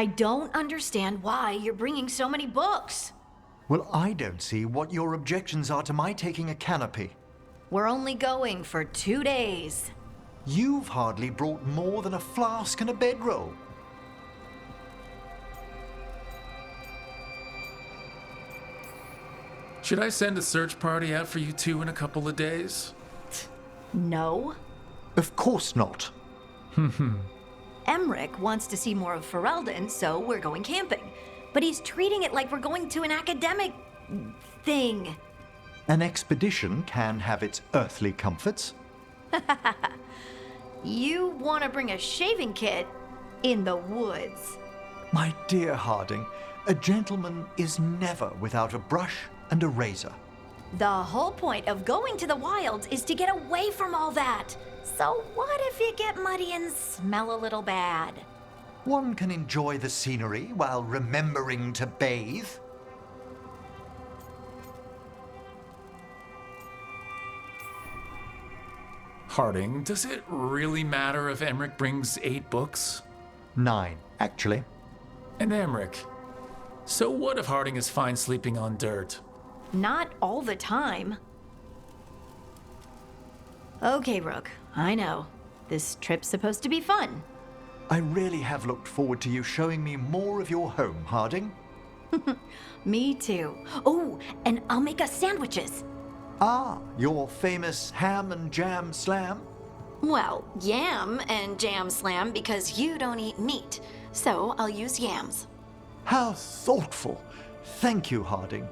I don't understand why you're bringing so many books. Well, I don't see what your objections are to my taking a canopy. We're only going for 2 days. You've hardly brought more than a flask and a bedroll. Should I send a search party out for you two in a couple of days? No. Of course not. Emmerich wants to see more of Ferelden, so we're going camping. But he's treating it like we're going to an academic thing. An expedition can have its earthly comforts. You want to bring a shaving kit in the woods. My dear Harding, a gentleman is never without a brush and a razor. The whole point of going to the wilds is to get away from all that. So what if you get muddy and smell a little bad? One can enjoy the scenery while remembering to bathe. Harding, does it really matter if Emmerich brings 8 books? 9, actually. And Emmerich, so what if Harding is fine sleeping on dirt? Not all the time. Okay, Rook, I know. This trip's supposed to be fun. I really have looked forward to you showing me more of your home, Harding. Me too. Oh, and I'll make us sandwiches. Ah, your famous ham and jam slam? Well, yam and jam slam because you don't eat meat. So I'll use yams. How thoughtful. Thank you, Harding.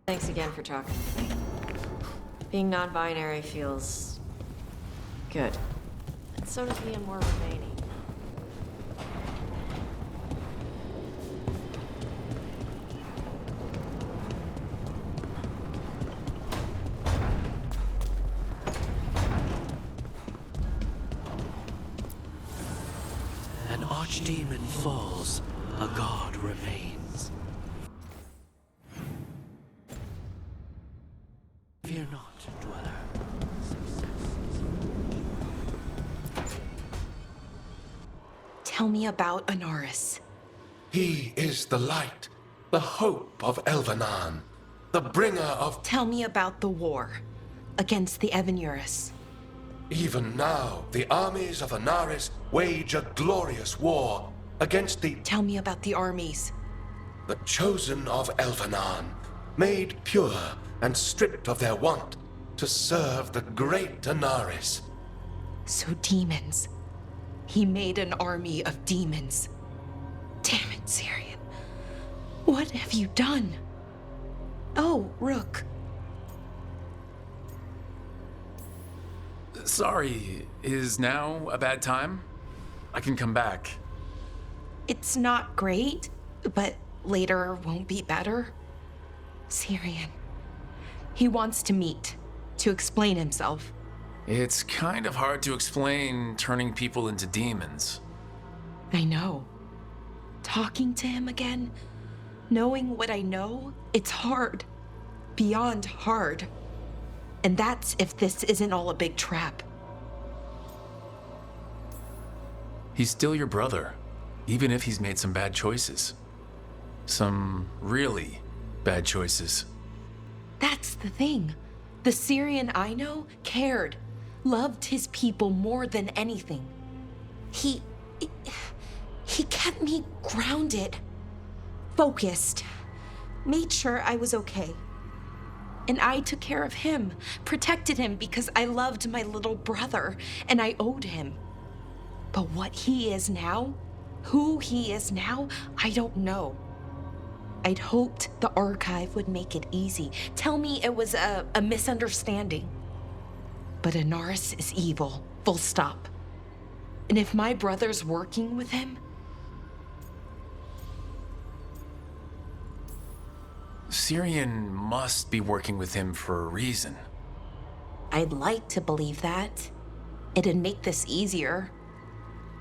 Thanks again for talking with me. Being non-binary feels good. And so does being more remaining. An archdemon falls, a god remains. Fear not, dweller. Tell me about Anaris. He is the light, the hope of Elvenan, the bringer of... Tell me about the war against the Evenuris. Even now, the armies of Anaris wage a glorious war against the... Tell me about the armies. the chosen of Elvenan, made pure and stripped of their want to serve the great Anaris. So demons. He made an army of demons. Damn it, Syrian. What have you done? Oh, Rook. Sorry, is now a bad time? I can come back. It's not great, but later won't be better. Syrian. He wants to meet, to explain himself. It's kind of hard to explain turning people into demons. I know. Talking to him again, knowing what I know, it's hard. Beyond hard. And that's if this isn't all a big trap. He's still your brother, even if he's made some bad choices. Some really bad choices. That's the thing. The Syrian I know cared, loved his people more than anything. He kept me grounded, focused, made sure I was okay. And I took care of him, protected him because I loved my little brother and I owed him. But what he is now, who he is now, I don't know. I'd hoped the archive would make it easy. Tell me it was a misunderstanding. But Anaris is evil, full stop. And if my brother's working with him, Syrian must be working with him for a reason. I'd like to believe that. It'd make this easier.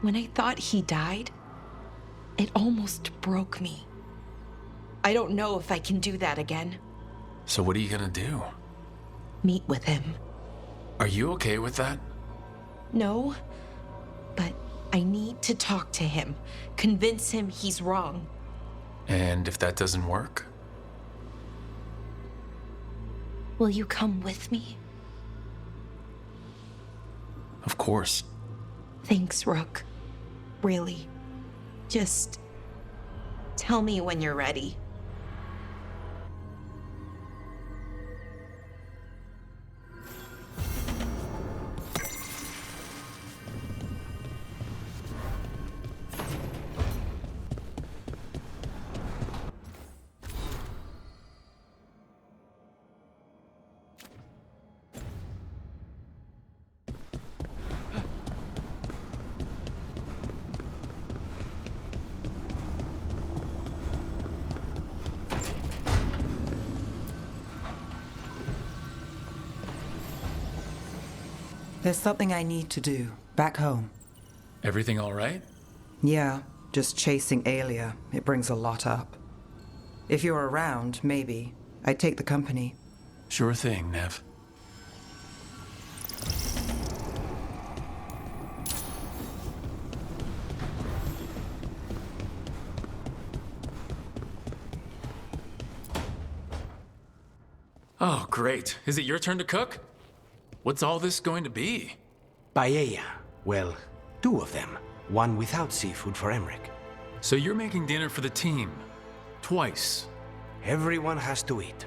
When I thought he died, it almost broke me. I don't know if I can do that again. So what are you gonna do? Meet with him. Are you okay with that? No, but I need to talk to him, convince him he's wrong. And if that doesn't work? Will you come with me? Of course. Thanks, Rook. Really. Just tell me when you're ready. There's something I need to do, back home. Everything all right? Yeah, just chasing Aelia. It brings a lot up. If you're around, maybe. I'd take the company. Sure thing, Nev. Oh, great. Is it your turn to cook? What's all this going to be? Paella. Well, 2 of them. One without seafood for Emmerich. So you're making dinner for the team. Twice. Everyone has to eat.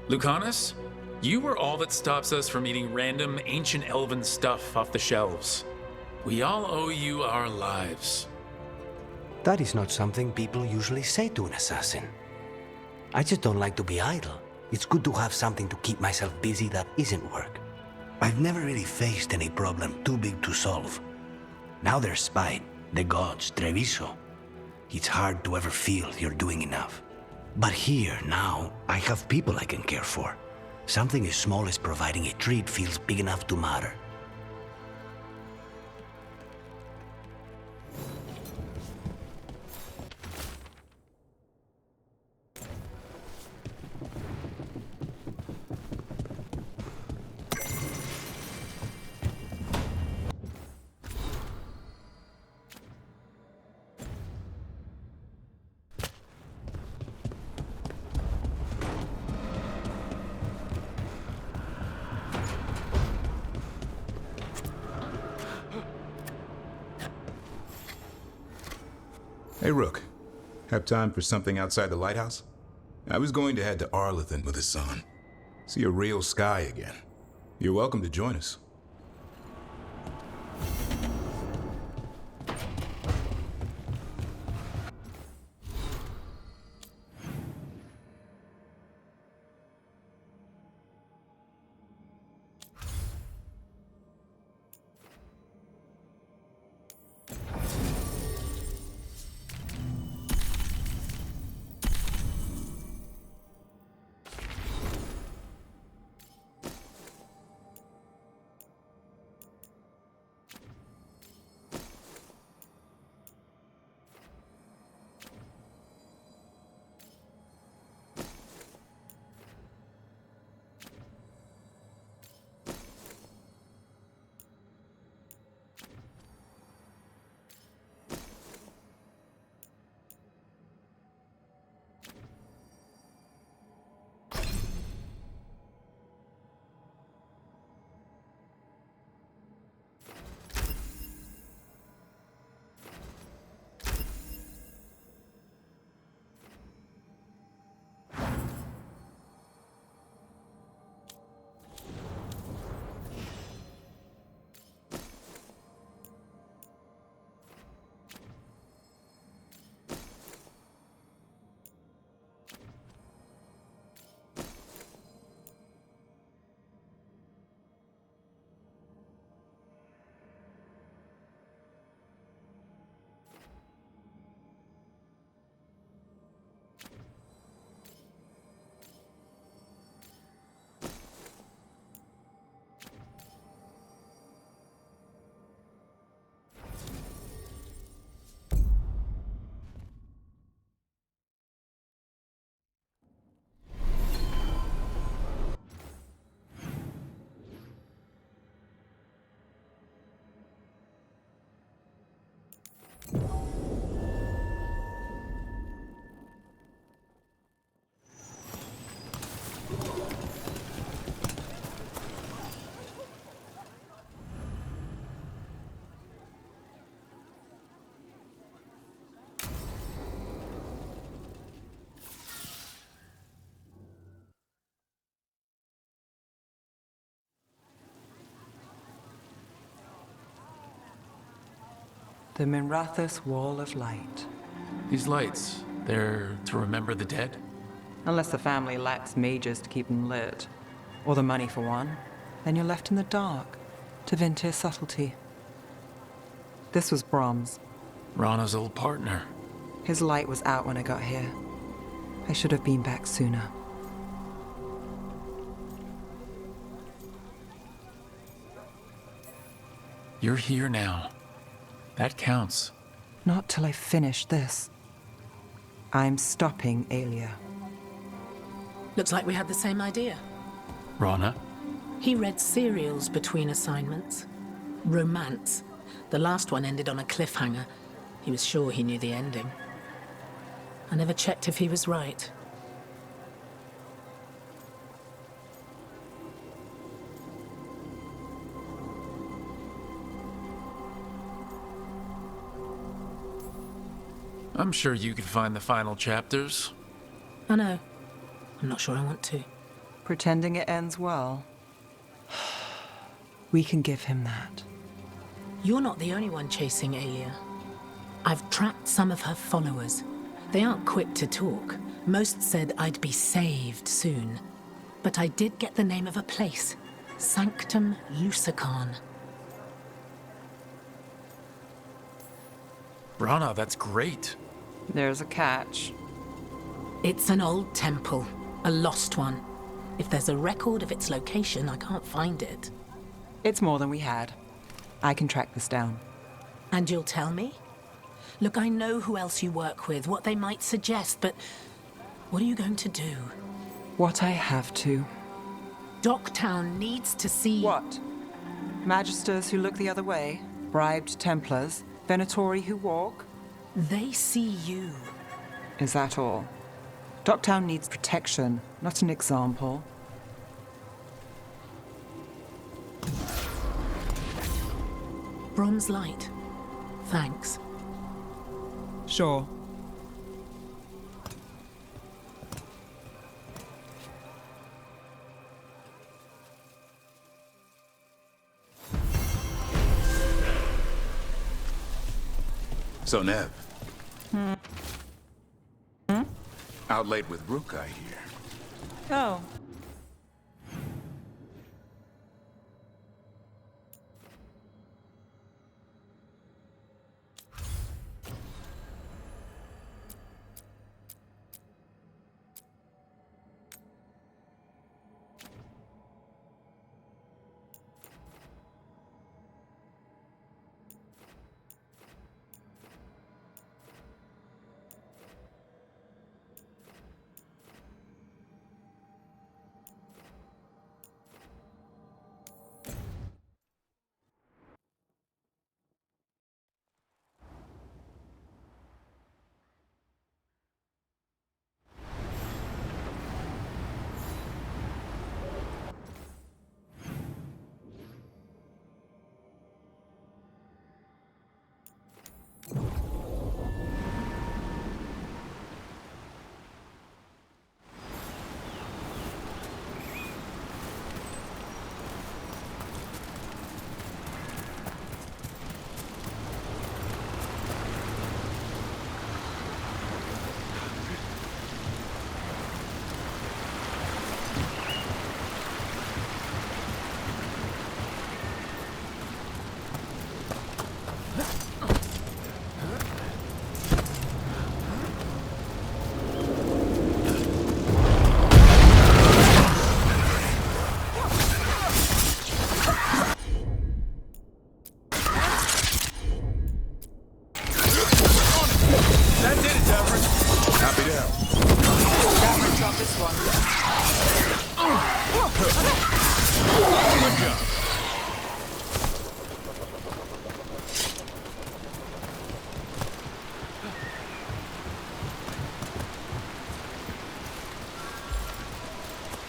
Lucanus, you were all that stops us from eating random ancient elven stuff off the shelves. We all owe you our lives. That is not something people usually say to an assassin. I just don't like to be idle. It's good to have something to keep myself busy that isn't work. I've never really faced any problem too big to solve. Now there's Spite, the gods, Treviso. It's hard to ever feel you're doing enough. But here, now, I have people I can care for. Something as small as providing a treat feels big enough to matter. Hey, Rook. Have time for something outside the lighthouse? I was going to head to Arlington with Hassan. See a real sky again. You're welcome to join us. The Minrathous Wall of Light. These lights, they're to remember the dead? Unless the family lacks mages to keep them lit. Or the money for one. Then you're left in the dark. To Vintir's subtlety. This was Brahms. Rana's old partner. His light was out when I got here. I should have been back sooner. You're here now. That counts. Not till I finish this. I'm stopping Aelia. Looks like we had the same idea. Rana? He read serials between assignments. Romance. The last one ended on a cliffhanger. He was sure he knew the ending. I never checked if he was right. I'm sure you could find the final chapters. I know. I'm not sure I want to. Pretending it ends well. We can give him that. You're not the only one chasing Aelia. I've tracked some of her followers. They aren't quick to talk. Most said I'd be saved soon. But I did get the name of a place. Sanctum Lucican. Rana, that's great. There's a catch. It's an old temple. A lost one. If there's a record of its location, I can't find it. It's more than we had. I can track this down. And you'll tell me? Look, I know who else you work with, what they might suggest, but what are you going to do? What I have to. Docktown needs to see... What? Magisters who look the other way? Bribed Templars? Venatori who walk? They see you. Is that all? Docktown needs protection, not an example. Brom's light. Thanks. Sure. So, Nev. Out late with Rook, I hear. Oh.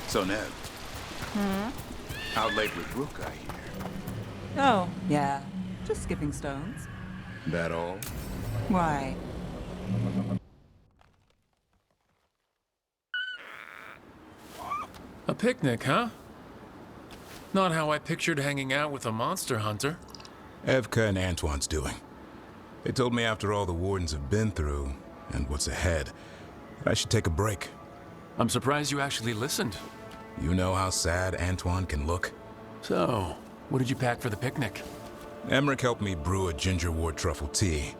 So, Nev. Out late with Rook, I hear. Oh, yeah. Just skipping stones. That all? Why? A picnic, huh? Not how I pictured hanging out with a monster hunter. Evka and Antoine's doing. They told me after all the Wardens have been through, and what's ahead, I should take a break. I'm surprised you actually listened. You know how sad Antoine can look? So, what did you pack for the picnic? Emmerich helped me brew a ginger wort truffle tea.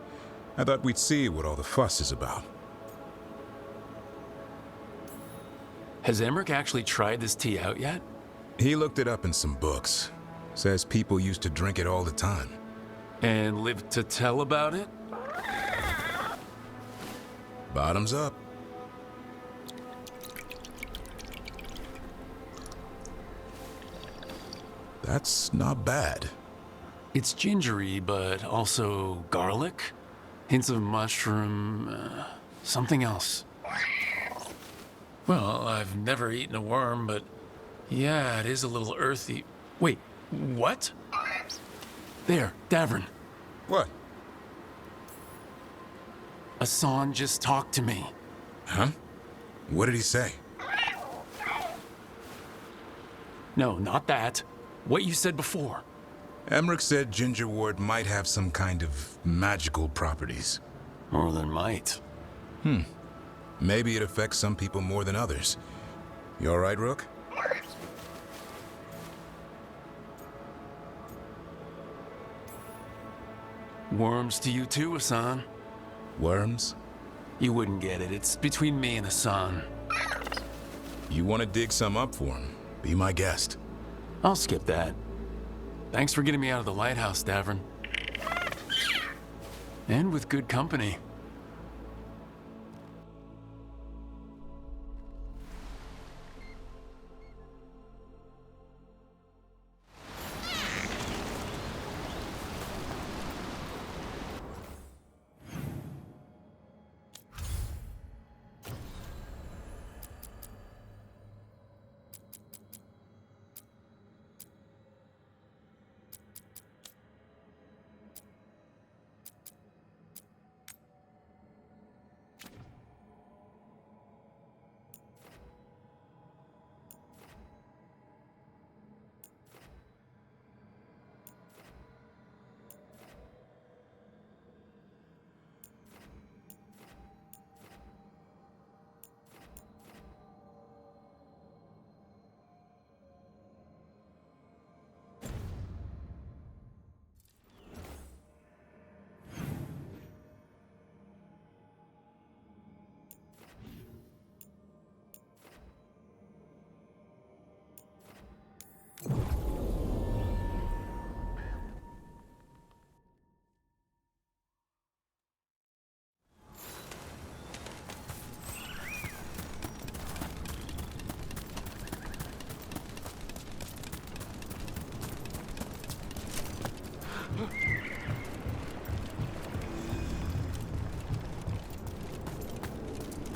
I thought we'd see what all the fuss is about. Has Emmerich actually tried this tea out yet? He looked it up in some books. Says people used to drink it all the time. And lived to tell about it? Bottoms up. That's not bad. It's gingery, but also garlic, hints of mushroom, something else. Well, I've never eaten a worm, but yeah, it is a little earthy. Wait, what? There, Davern. What? Hassan just talked to me. Huh? What did he say? No, not that. What you said before. Emmerich said ginger wort might have some kind of magical properties. More than might. Maybe it affects some people more than others. You all right, Rook? Worms to you too, Hassan. Worms? You wouldn't get it. It's between me and Hassan. You want to dig some up for him? Be my guest. I'll skip that. Thanks for getting me out of the lighthouse, Davern. And with good company.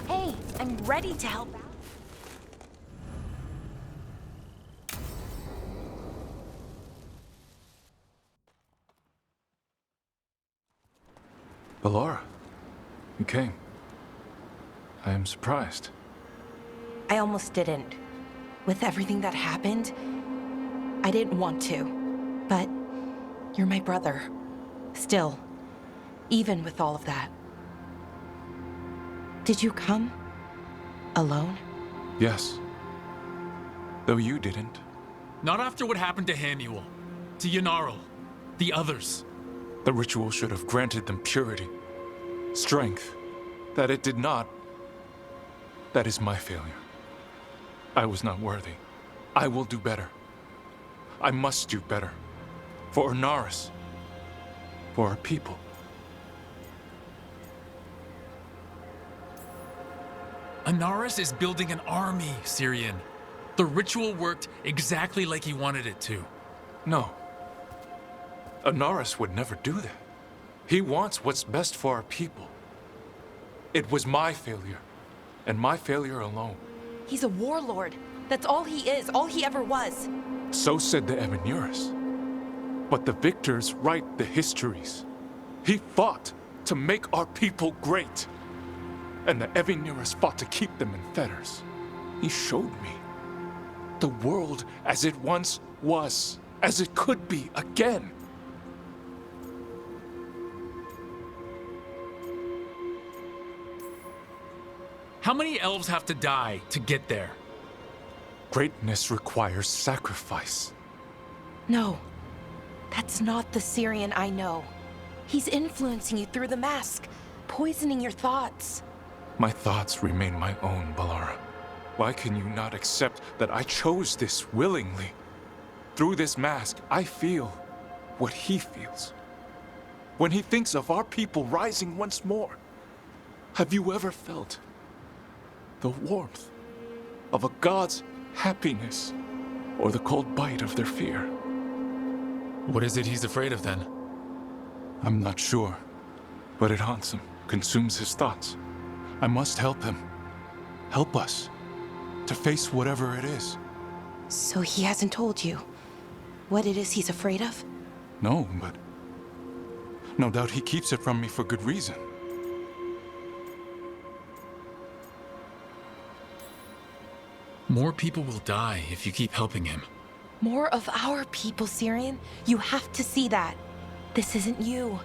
Hey, I'm ready to help out. Ballora, you came. I am surprised. I almost didn't. With everything that happened, I didn't want to. But you're my brother. Still, even with all of that. Did you come? Alone? Yes. Though you didn't. Not after what happened to Hamuel, to Yanarl, the others. The ritual should have granted them purity, strength. That it did not, that is my failure. I was not worthy. I will do better. I must do better. For Ernaris. For our people. Anaris is building an army, Syrian. The ritual worked exactly like he wanted it to. No. Anaris would never do that. He wants what's best for our people. It was my failure, and my failure alone. He's a warlord. That's all he is, all he ever was. So said the Evanuris. But the victors write the histories. He fought to make our people great. And the Evanuris fought to keep them in fetters. He showed me the world as it once was, as it could be again. How many elves have to die to get there? Greatness requires sacrifice. No, that's not the Syrian I know. He's influencing you through the mask, poisoning your thoughts. My thoughts remain my own, Balara. Why can you not accept that I chose this willingly? Through this mask, I feel what he feels. When he thinks of our people rising once more, have you ever felt the warmth of a god's happiness or the cold bite of their fear? What is it he's afraid of then? I'm not sure, but it haunts him, consumes his thoughts. I must help him, help us, to face whatever it is. So he hasn't told you what it is he's afraid of? No, but no doubt he keeps it from me for good reason. More people will die if you keep helping him. More of our people, Syrian. You have to see that. This isn't you.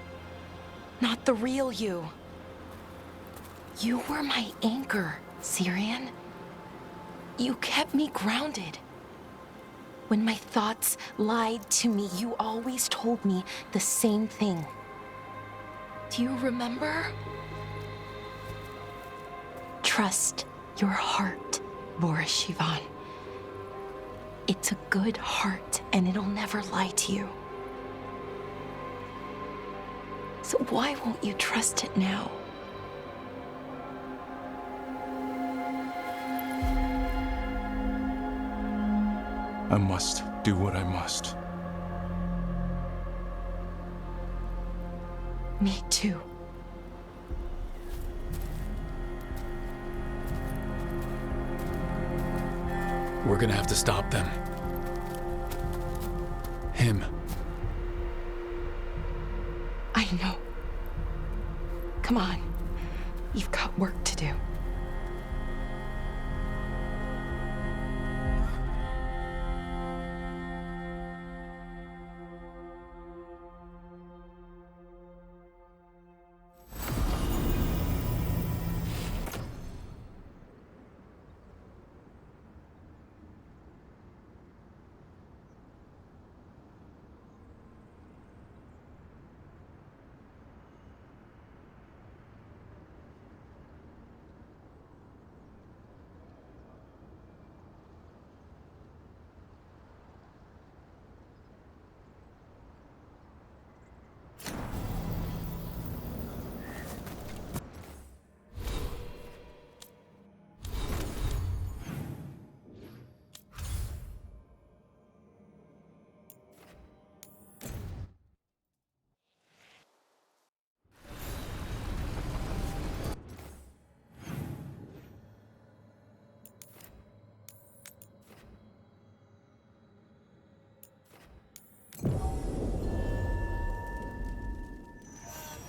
Not the real you. You were my anchor, Syrian. You kept me grounded. When my thoughts lied to me, you always told me the same thing. Do you remember? Trust your heart, Boris Shivan. It's a good heart, and it'll never lie to you. So why won't you trust it now? I must do what I must. Me too. We're gonna have to stop them. Him. I know. Come on. You've got work to do.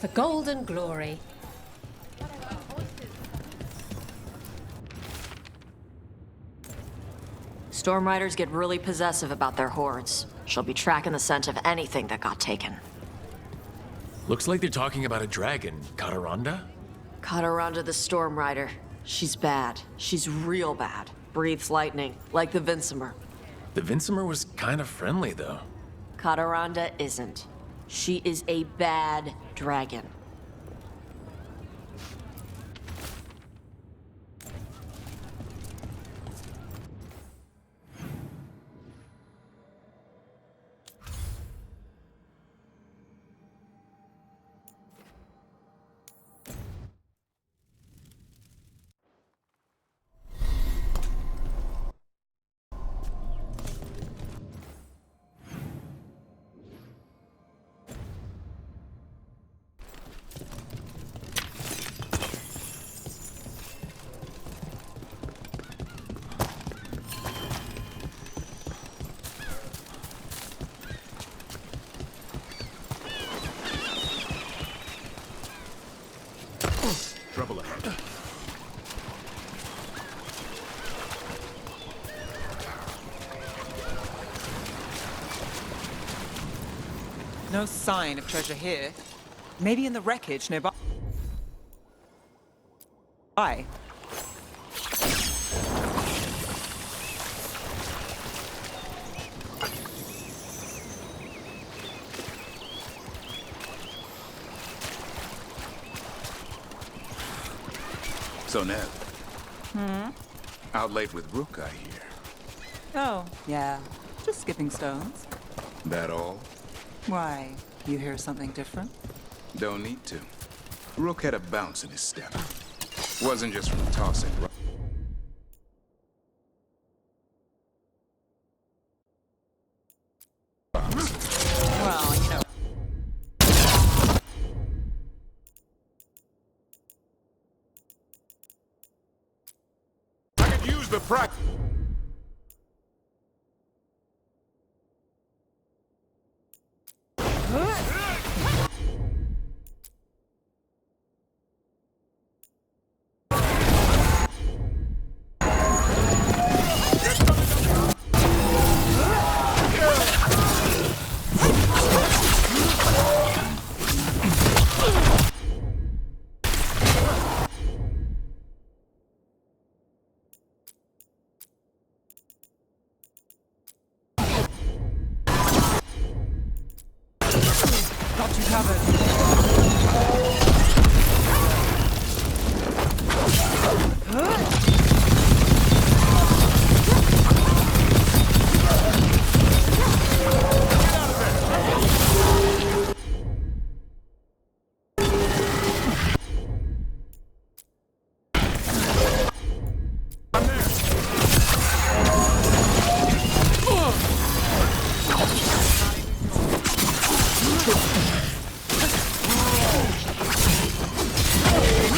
The golden glory. Storm Riders get really possessive about their hordes. She'll be tracking the scent of anything that got taken. Looks like they're talking about a dragon. Kataranda? Kataranda the Storm Rider. She's bad. She's real bad. Breathes lightning, like the Vinsimer. The Vinsimer was kind of friendly, though. Kataranda isn't. She is a bad dragon. Trouble ahead. No sign of treasure here. Maybe in the wreckage nearby. So, Ned. Out late with Rook, I hear. Oh, yeah. Just skipping stones. That all? Why? You hear something different? Don't need to. Rook had a bounce in his step. Wasn't just from tossing. Well, you know. I could use the practice. Got you covered.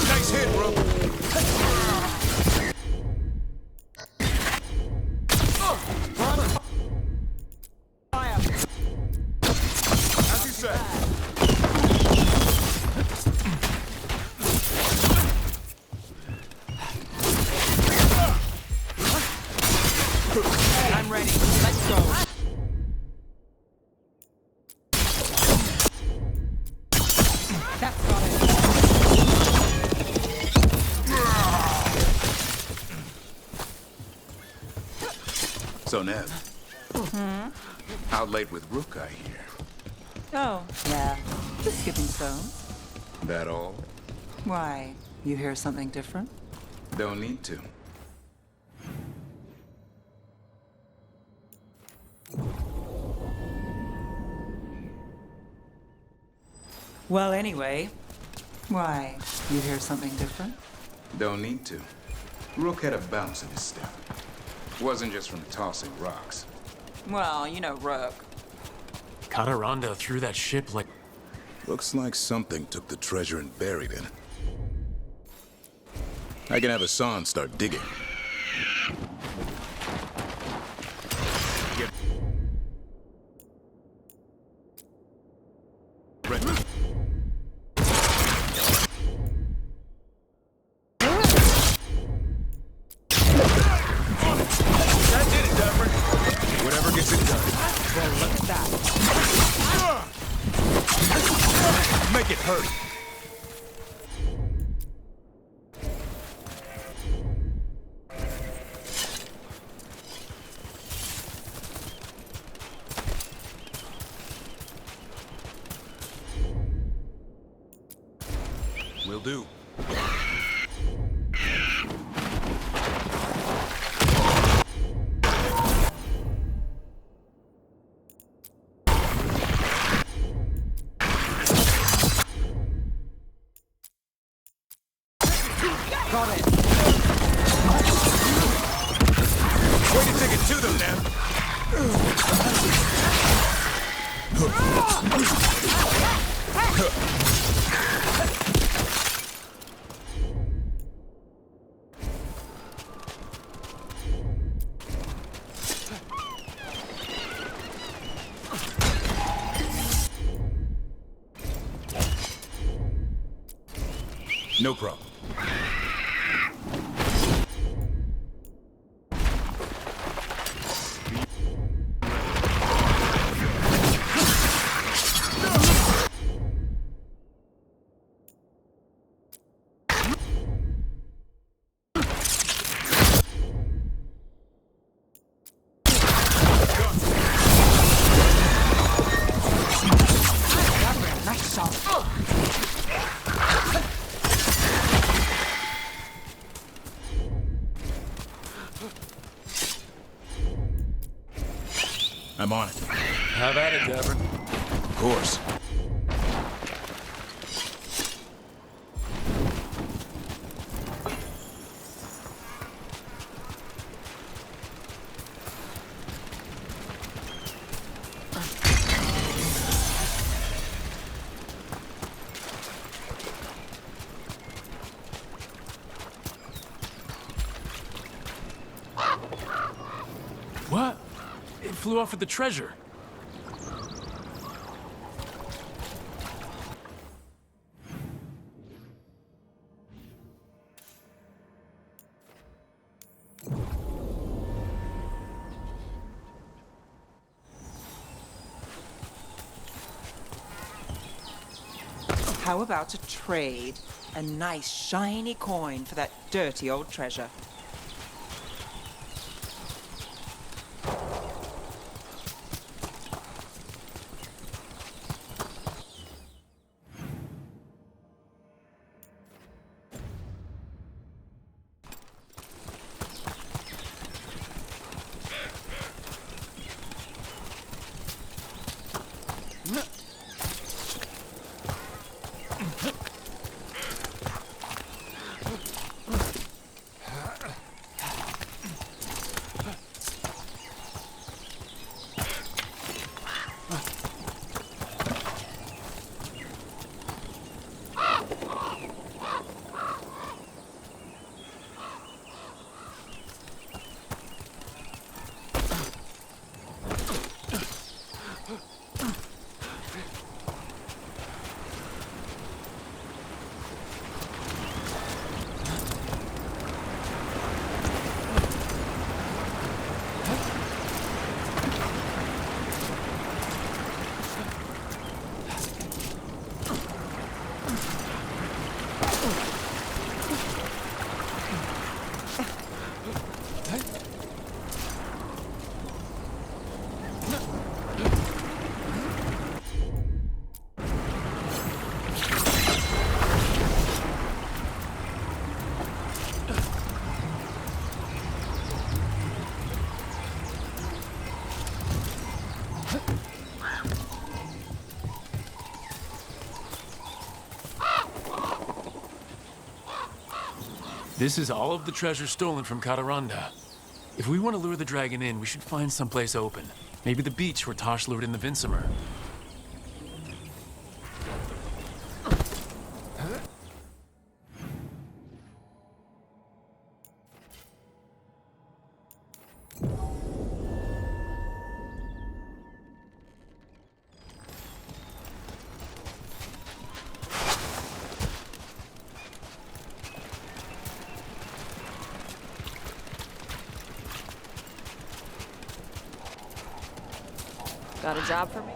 Nice hit, Rook. As you said. I'm ready. Let's go. That's got it. So, Ned. Out late with Rook, I hear. Oh, yeah. Just skipping stones. That all? Why? You hear something different? Don't need to. Well, anyway. Why? You hear something different? Don't need to. Rook had a bounce in his step. Wasn't just from tossing rocks. Well, you know Rook. Kataranda threw that ship like... Looks like something took the treasure and buried it. I can have Hassan start digging. Get ready. That did it, Dapper. Whatever gets it done. Well, look at that. Make it hurt. Will do. Got it. Way to take it to them, now. No problem. Nice shot. I'm on it. Have at it, Davern. Of course. What? It flew off with the treasure. How about a trade? A nice shiny coin for that dirty old treasure. This is all of the treasure stolen from Kataranda. If we want to lure the dragon in, we should find someplace open. Maybe the beach where Tosh lured in the Vinsimer. Got a job for me?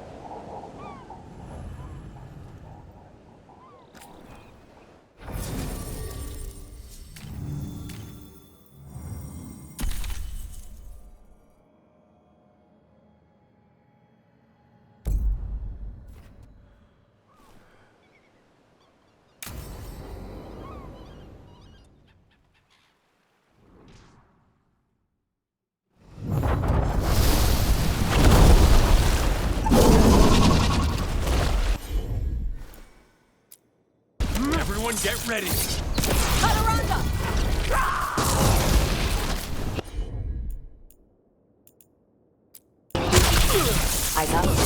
Everyone get ready! Kataranda! I got it.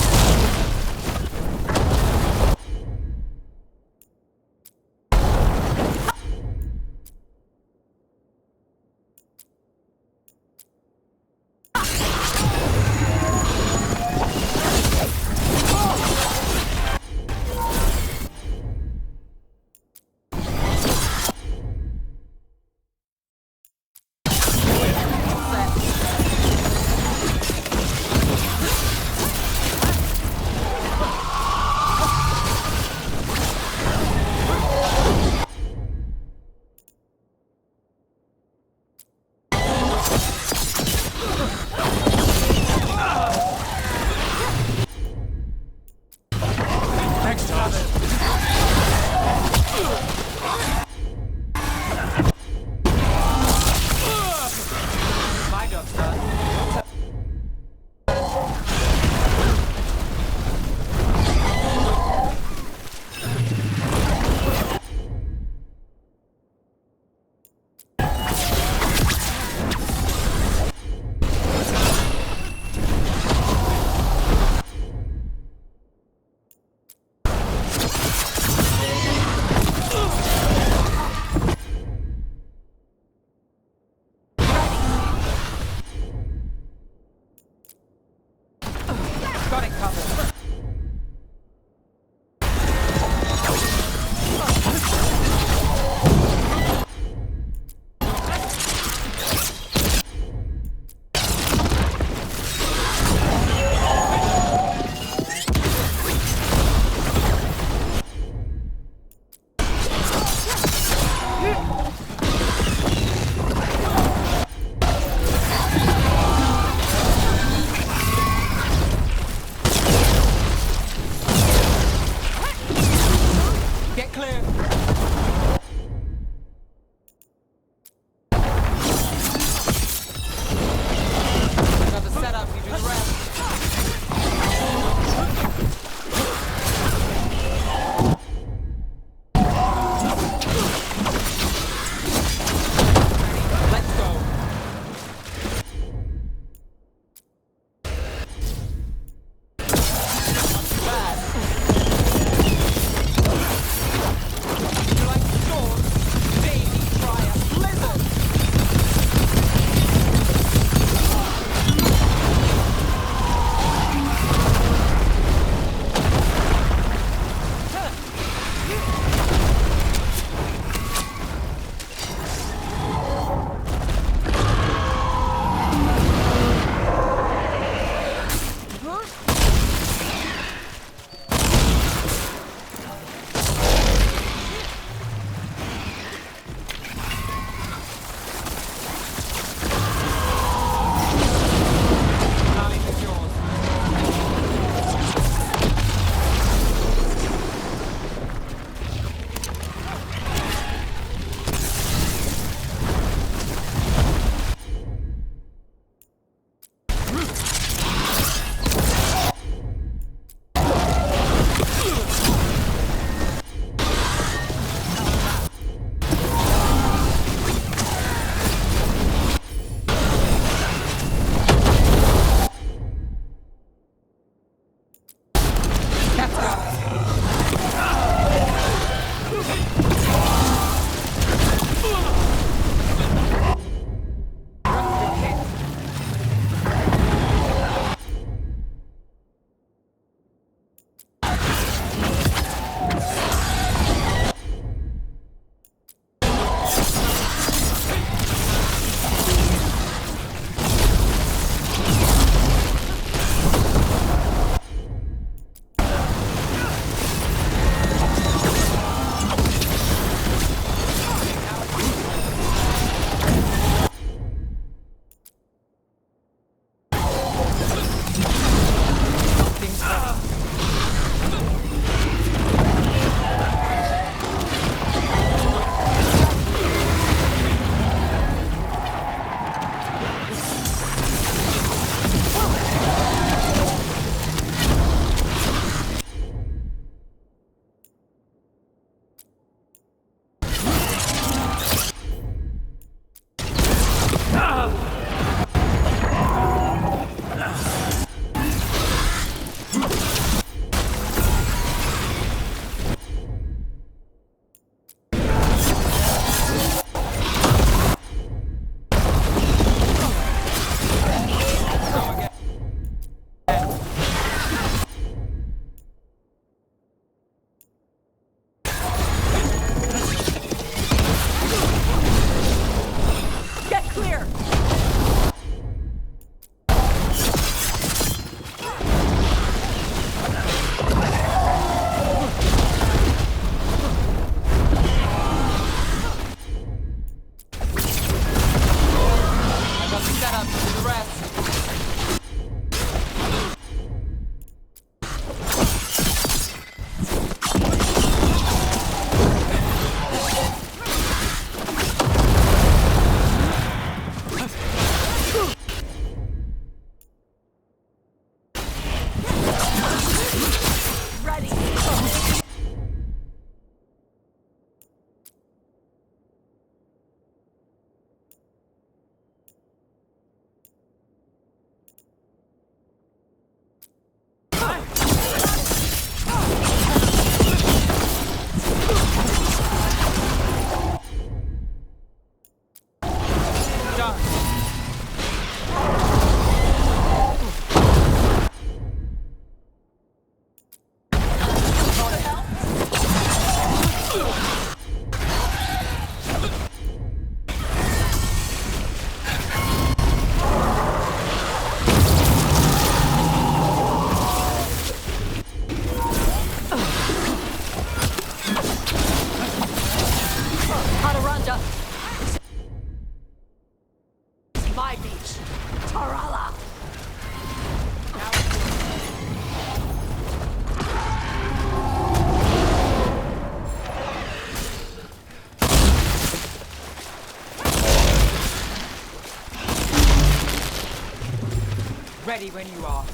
Ready when you are.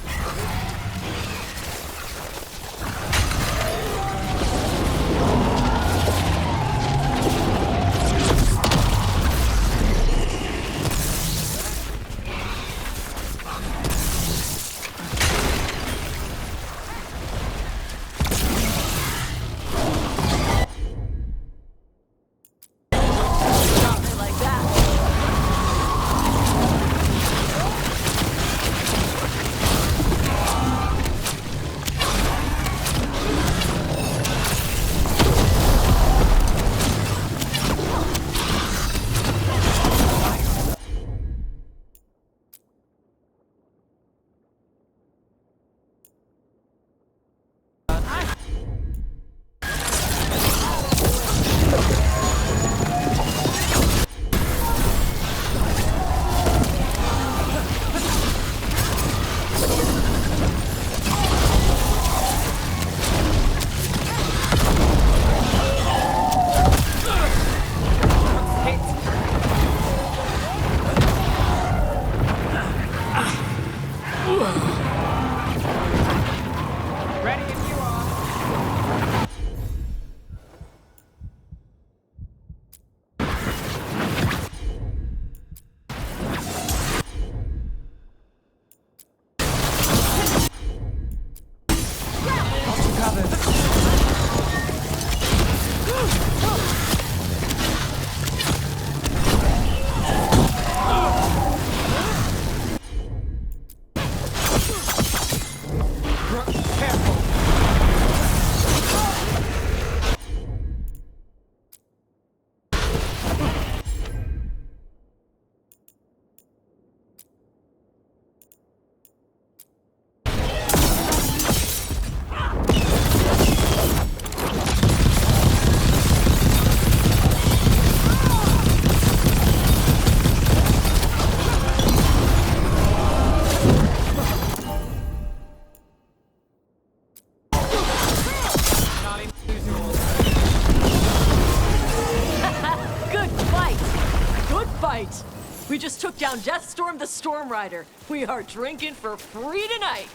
We just took down Deathstorm the Storm Rider. We are drinking for free tonight.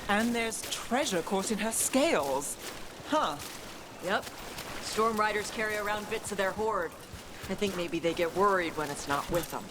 And there's treasure caught in her scales. Huh. Yep. Storm Riders carry around bits of their hoard. I think maybe they get worried when it's not with them.